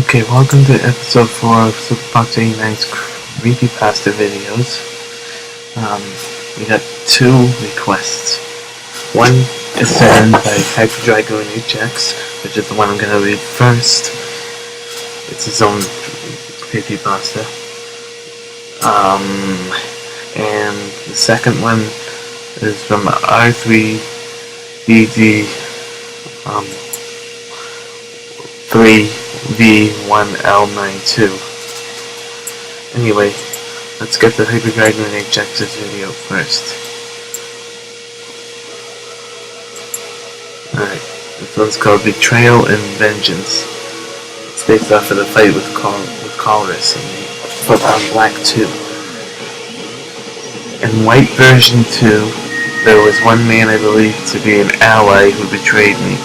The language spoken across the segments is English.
Okay, welcome to episode 4 of Superfox89's Creepypasta videos. We got 2 requests. One is sent in by Hyperdragoonhx, which is the one I'm going to read first. It's his own creepypasta. And the second one is from R3BD 3V1L92. Anyway, let's get the Hyperdragoonhx's video first. Alright, this one's called Betrayal and Vengeance. It's based off of the fight with Colress and the Pokemon Black 2. In White version 2, there was one man I believed to be an ally who betrayed me.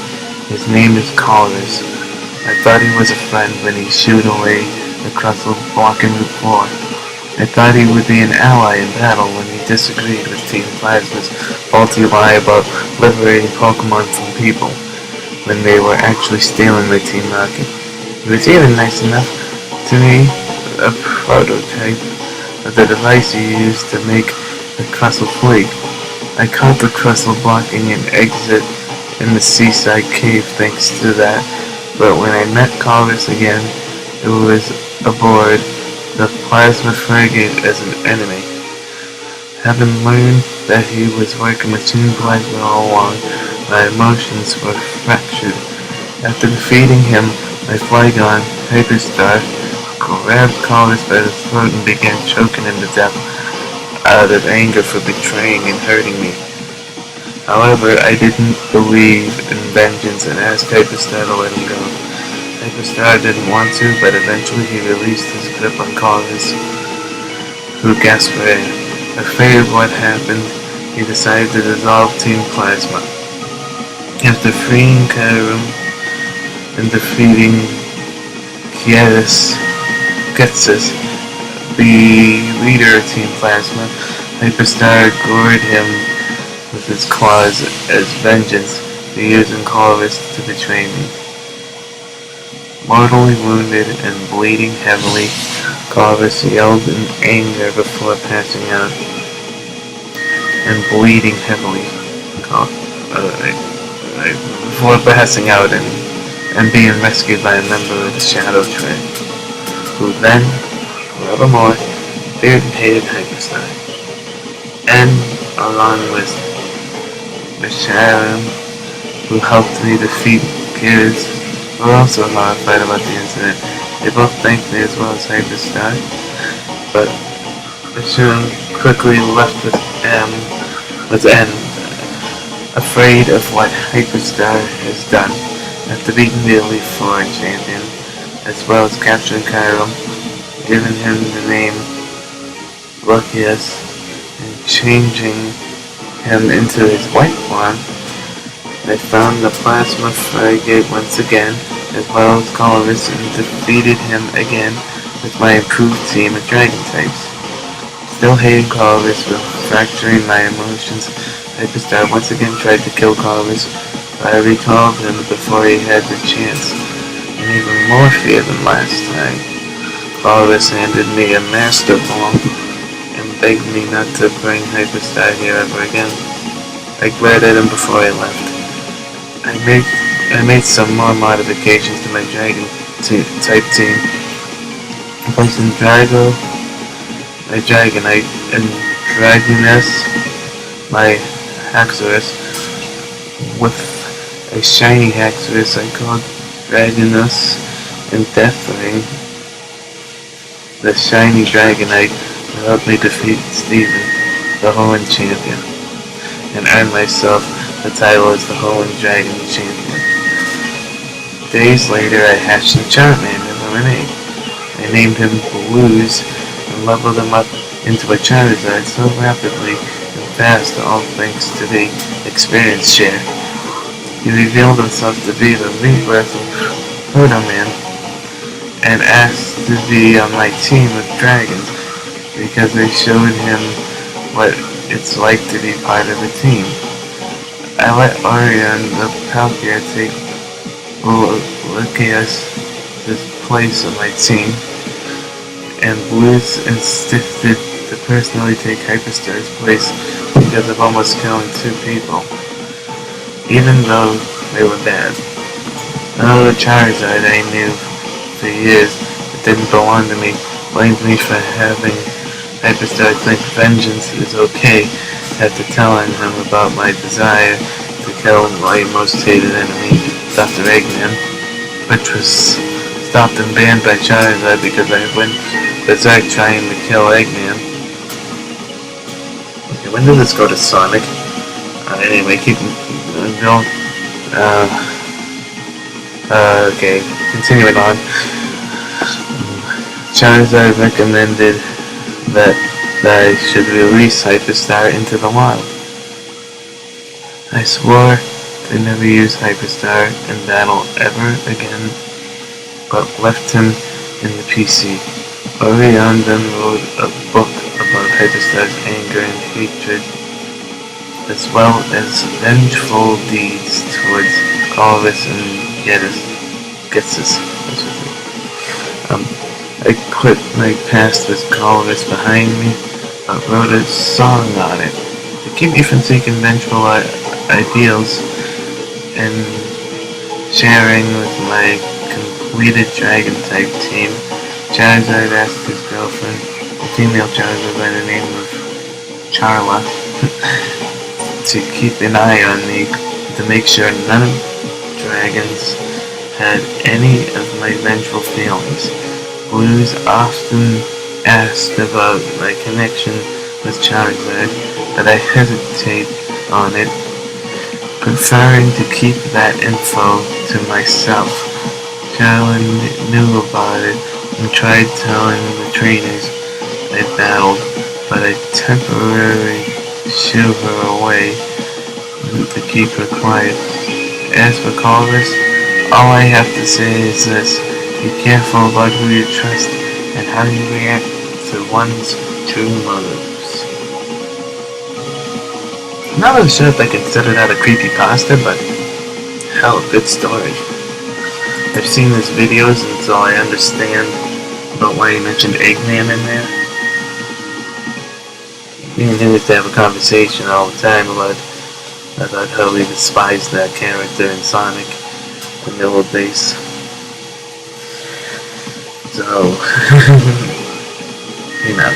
His name is Colress. I thought he was a friend when he shooed away the Crustle blocking Route 4. I thought he would be an ally in battle when he disagreed with Team Plasma's faulty lie about liberating Pokemon from people, when they were actually stealing the Team Rocket. He was even nice enough to me a prototype of the device he used to make the Crustle flee. I caught the Crustle blocking an exit in the Seaside Cave thanks to that. But when I met Colress again, it was aboard the Plasma Frigate as an enemy. Having learned that he was working with Team Plasma all along, my emotions were fractured. After defeating him, my Flygon, Hyperstar, grabbed Colress by the throat and began choking him to death out of anger for betraying and hurting me. However, I didn't believe in vengeance and asked Hyperstar to let him go. Hyperstar didn't want to, but eventually he released his grip on Colress, who gasped. Afraid of what happened, he decided to dissolve Team Plasma. After freeing Kyurem and defeating Ghetsis, the leader of Team Plasma, Hyperstar gored him with his claws as vengeance for using Colress to betray me. Mortally wounded and bleeding heavily, Colress yelled in anger before passing out. And being rescued by a member of the Shadow Traid, who then, forevermore, feared and hated Hyperstar. And along with Reshiram, who helped me defeat Kyurem, were also horrified about the incident. They both thanked me as well as Hyperstar, but Reshiram quickly left with N, afraid of what Hyperstar has done. After beating the Elite Hoenn Champion, as well as capturing Kyurem, giving him the name Lokaius, and changing him into his white form, I found the Plasma Frigate once again, as well as Colress, and defeated him again with my improved team of Dragon types. Still hating Colress for fracturing my emotions, Hyperstar once again tried to kill Colress, but I recalled him before he had the chance, and even more fear than last time. Colress handed me a Master Ball and begged me not to bring Hyperstar here ever again. I glared at him before I left. I made some more modifications to my Dragon type team, placing Drago, my Dragonite, and Dragooness, my Haxorus, with a shiny Haxorus I called Dragoonus, and Deathwing, the shiny Dragonite, to help me defeat Steven, the Hoenn Champion, and earn myself the title as the Hoenn Dragon Champion. Days later, I hatched a Charmander from an egg. I named him Blues and leveled him up into a Charizard so rapidly and fast, all thanks to the experience share. He revealed himself to be the rebirth of Proto-Man and asked to be on my team of dragons because I showed him what it's like to be part of a team. I let Orion the Palkia take Lokaius, his place on my team, and Blues insisted to personally take Hyperstar's place because of almost killing 2 people, even though they were bad. Another Charizard I knew for years that didn't belong to me blamed me for having Hyperstar think vengeance is okay after telling him about my desire to kill my most hated enemy, Dr.Eggman, which was stopped and banned by Charizard because I went berserk trying to kill Eggman. Okay, when did this go to Sonic? Anyway, keep going. Okay, continuing on. Charizard recommended that I should release Hyperstar into the wild. I swore to never use Hyperstar in battle ever again, but left him in the PC. Orion then wrote a book about Hyperstar's anger and hatred, as well as vengeful deeds towards Colress and Ghetsis. I put my past with Colress behind me, but wrote a song on it to keep me from seeking vengeful ideals and sharing with my completed Dragon type team. Charizard asked his girlfriend, a female Charizard by the name of Charla, to keep an eye on me to make sure none of dragons had any of my vengeful feelings. Blues often asked about my connection with Charizard, but I hesitate on it, preferring to keep that info to myself. Charla knew about it and tried telling the trainers I battled, but I temporarily shooed her away to keep her quiet. As for Colress, all I have to say is this: be careful about who you trust and how you react to one's true motives. I'm not really sure if I consider that a creepypasta, but hell, good story. I've seen his videos, and so I understand about why he mentioned Eggman in there. Me and him used to have a conversation all the time about how he despised that character in Sonic in the old days. So, you know.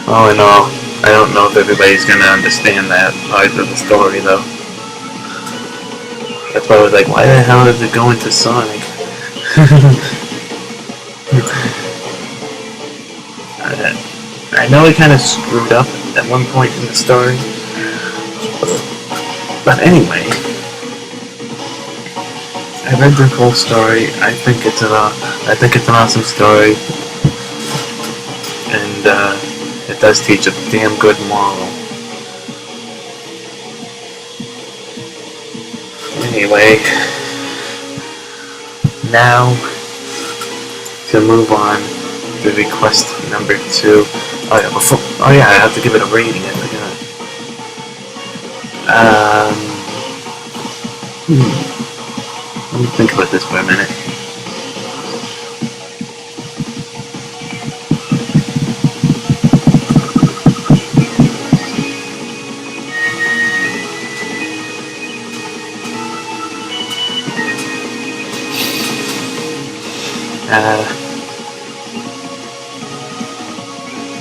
All in all, I don't know if everybody's gonna understand that part of the story, though. That's why I was like, why the hell is it going to Sonic? I know he kind of screwed up at one point in the story, but anyway, I read the whole story. I think it's an awesome story, and it does teach a damn good moral. Anyway, now to move on to request number 2. Oh yeah, I have to give it a rating. I forgot. Let me think about this for a minute.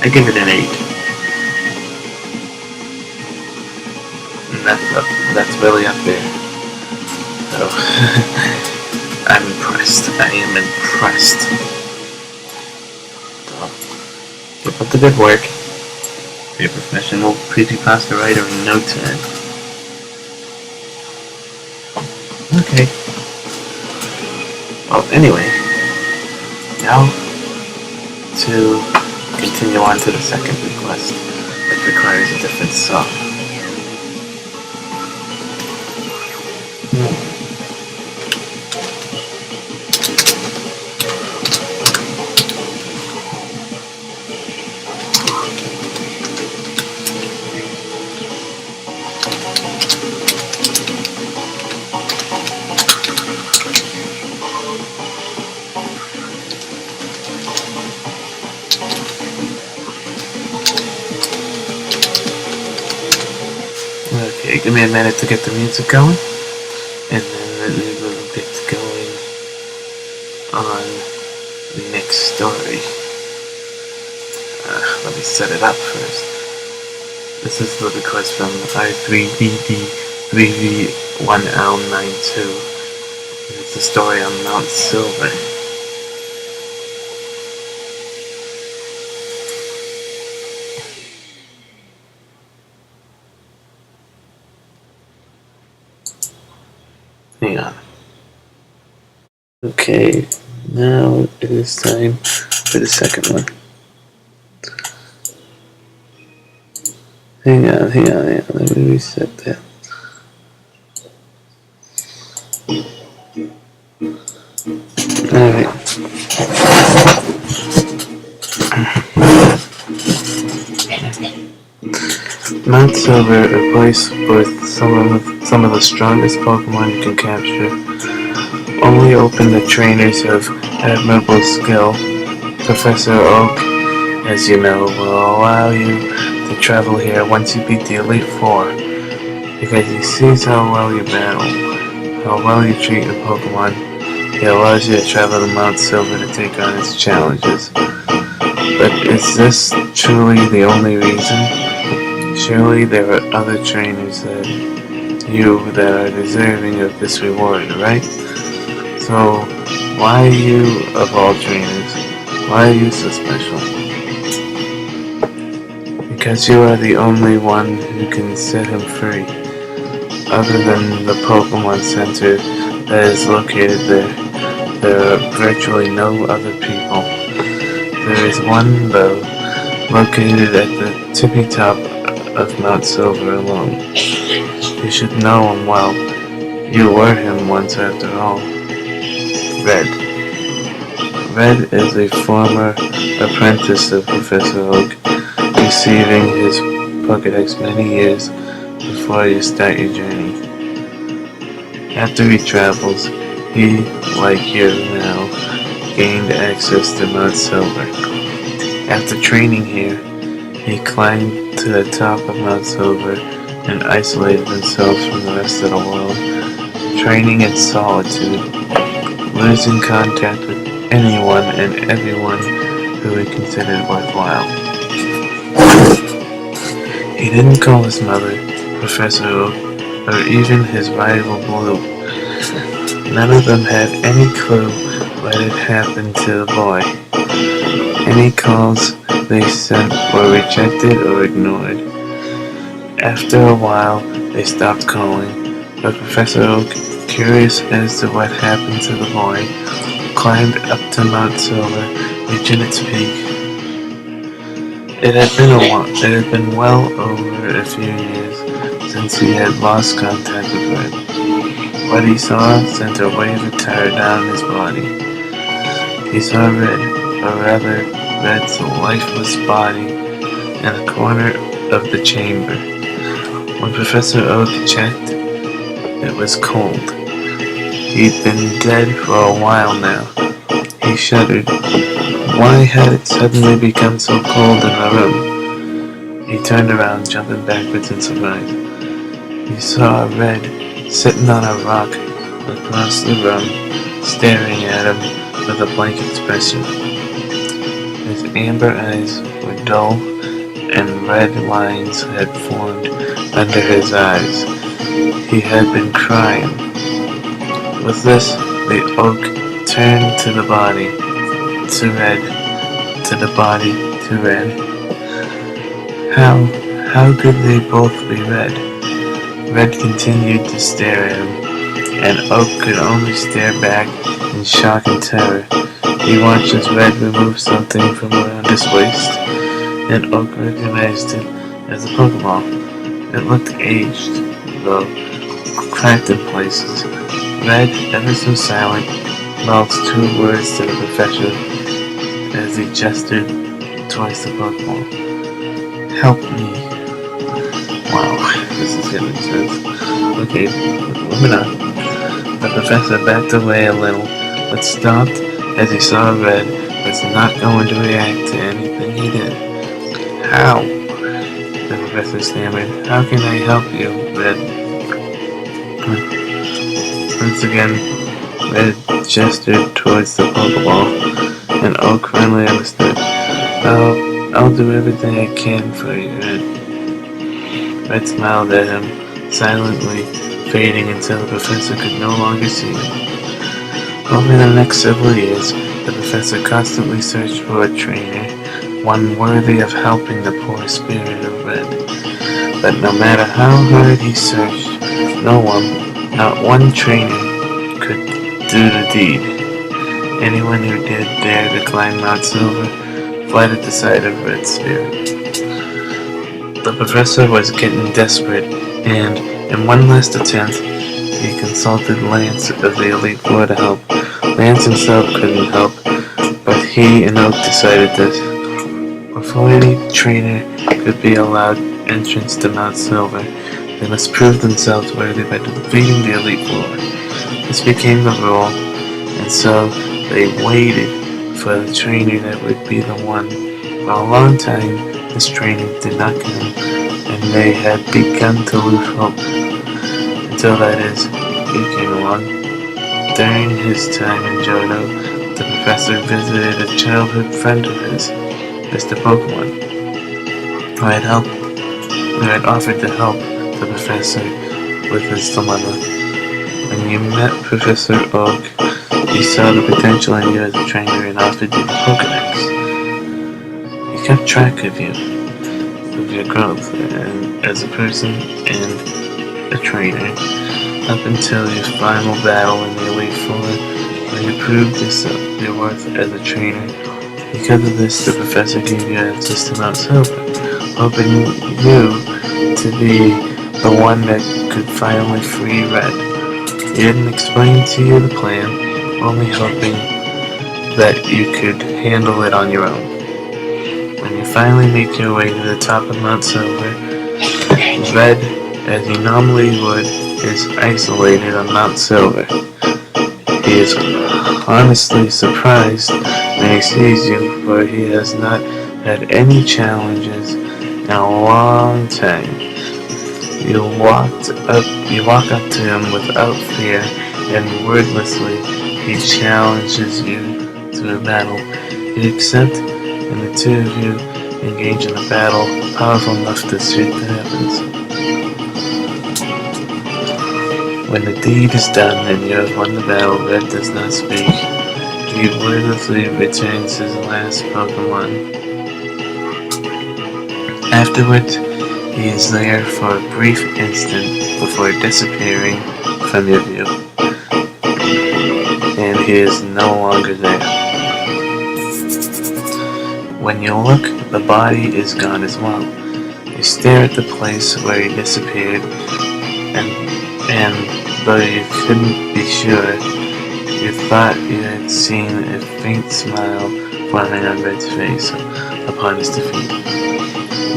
I give it an 8. And that's really up there. So, I'm impressed. I am impressed. So, keep up the good work. Be a professional creepypasta writer in no time. Okay. Well, anyway, now to continue on to the second request, which requires a different song. give me a minute to get the music going, and then we will get going on the next story. Let me set it up first. This is the request from I3BD3V1L92. It's a story on MT.SILVER. Hang on. Okay, now it is time for the second one. Hang on, let me reset that. Alright. MT.SILVER, a place with some of the strongest Pokemon you can capture, only open to trainers of admirable skill. Professor Oak, as you know, will allow you to travel here once you beat the Elite Four, because he sees how well you battle, how well you treat your Pokemon. He allows you to travel to MT.SILVER to take on its challenges. But is this truly the only reason? Surely there are other trainers that are deserving of this reward, right? So, why you, of all trainers, why are you so special? Because you are the only one who can set him free. Other than the Pokemon Center that is located there are virtually no other people. There is one, though, located at the tippy top of MT.SILVER alone. You should know him well. You were him once after all. Red. Red is a former apprentice of Professor Oak, receiving his Pokédex many years before you start your journey. After he travels, he, like you now, gained access to MT.SILVER. After training here, he climbed to the top of MT.SILVER and isolated himself from the rest of the world, training in solitude, losing contact with anyone and everyone who he considered worthwhile. He didn't call his mother, Professor Oak, or even his rival Blue. None of them had any clue what had happened to the boy. Any calls they sent were rejected or ignored. After a while, they stopped calling, but Professor Oak, curious as to what happened to the boy, climbed up to MT.SILVER, reaching its peak. It had been well over a few years since he had lost contact with Red. What he saw sent a wave of terror down his body. He saw Red, or rather, Red's lifeless body, in a corner of the chamber. When Professor Oak checked, it was cold. He'd been dead for a while now. He shuddered. Why had it suddenly become so cold in the room? He turned around, jumping backwards in surprise. He saw Red sitting on a rock across the room, staring at him with a blank expression. His amber eyes were dull, and red lines had formed under his eyes. He had been crying. With this, the Oak turned to the body, to Red, to the body, to Red. How could they both be Red? Red continued to stare at him, and Oak could only stare back in shock and terror. He watched as Red removed something from around his waist, and Oak recognized it as a Pokeball. It looked aged, though cracked in places. Red, ever so silent, mouthed 2 words to the professor as he gestured towards the Pokeball. Help me. Wow, this is getting intense. Okay, moving on. The professor backed away a little, but stopped as he saw Red was not going to react to anything he did. How? The Professor stammered. How can I help you, Red? Once again, Red gestured towards the Pokeball, and Oak finally understood. I'll do everything I can for you, Red. Red smiled at him, silently fading until the Professor could no longer see him. Over the next several years, the Professor constantly searched for a trainer, one worthy of helping the poor spirit of Red. But no matter how hard he searched, no one, not one trainer, could do the deed. Anyone who did dare to climb Mount Silver fled at the sight of Red's spirit. The Professor was getting desperate, and in one last attempt, he consulted Lance of the Elite Four to help. Lance himself couldn't help, but he and Oak decided this. Before any trainer could be allowed entrance to Mount Silver, they must prove themselves worthy by defeating the Elite Four. This became the rule, and so they waited for the trainer that would be the one. For a long time, this trainer did not come, and they had begun to lose hope. Until that is, he came along. During his time in Johto, the Professor visited a childhood friend of his, Mr. Pokemon, who had offered to help the Professor with his dilemma. When you met Professor Oak, he saw the potential in you as a trainer and offered you the Pokédex. He kept track of you, of your growth and as a person and a trainer, up until your final battle in the Elite Four, where you proved your worth as a trainer. Because of this, the Professor gave you access to Mount Silver, hoping you to be the one that could finally free Red. He didn't explain to you the plan, only hoping that you could handle it on your own. When you finally make your way to the top of Mount Silver, Red, as he normally would, is isolated on Mount Silver. He is honestly surprised when he sees you, for he has not had any challenges in a long time. You walk up to him without fear, and wordlessly he challenges you to a battle. You accept, and the two of you engage in a battle powerful enough to shake the heavens. When the deed is done and you have won the battle, Red does not speak. He wordlessly returns his last Pokemon. Afterwards, he is there for a brief instant before disappearing from your view. And he is no longer there. When you look, the body is gone as well. You stare at the place where he disappeared, and though you couldn't be sure, you thought you had seen a faint smile forming on Red's face upon his defeat.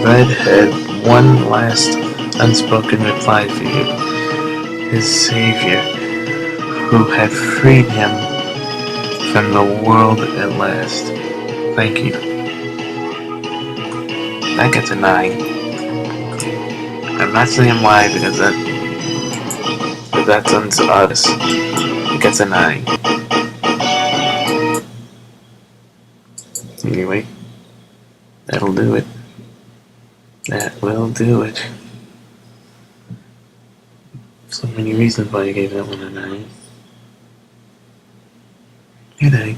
Red had one last unspoken reply for you, his savior, who had freed him from the world at last. Thank you. That gets a 9. I'm not saying why, because that's honest. It gets a 9. Anyway, that'll do it. That will do it. So many reasons why you gave that one a 9. Good day.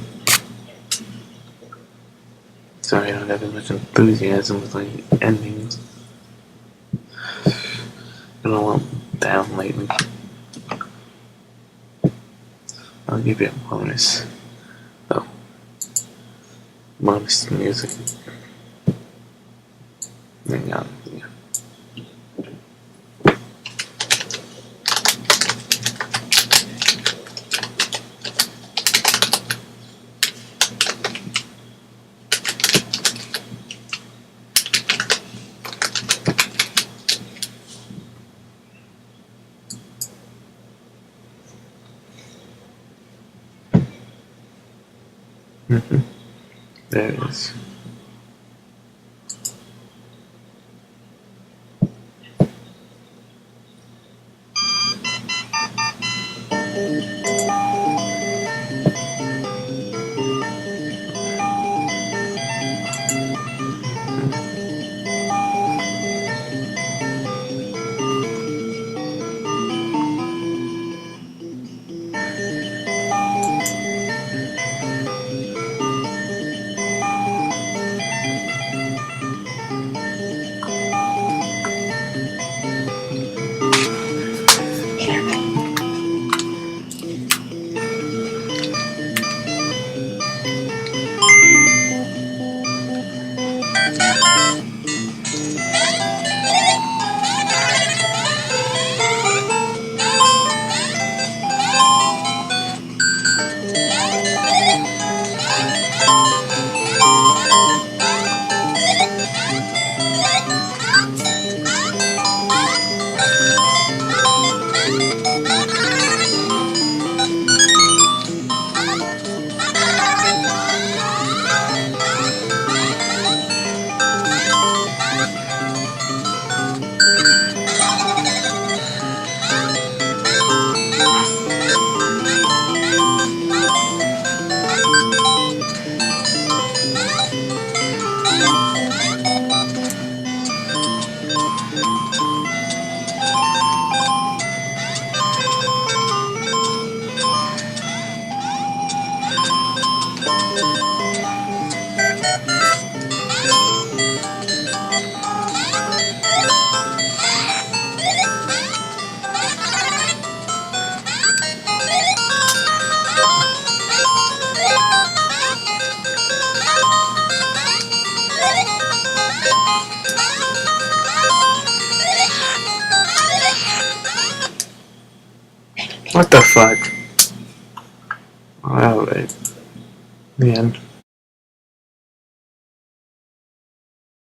Sorry I don't have as much enthusiasm with my endings. I'm a little down lately. I'll give you a bonus. Oh. Bonus music. Hang on. Yeah. There it is. What the fuck? Alright. The end.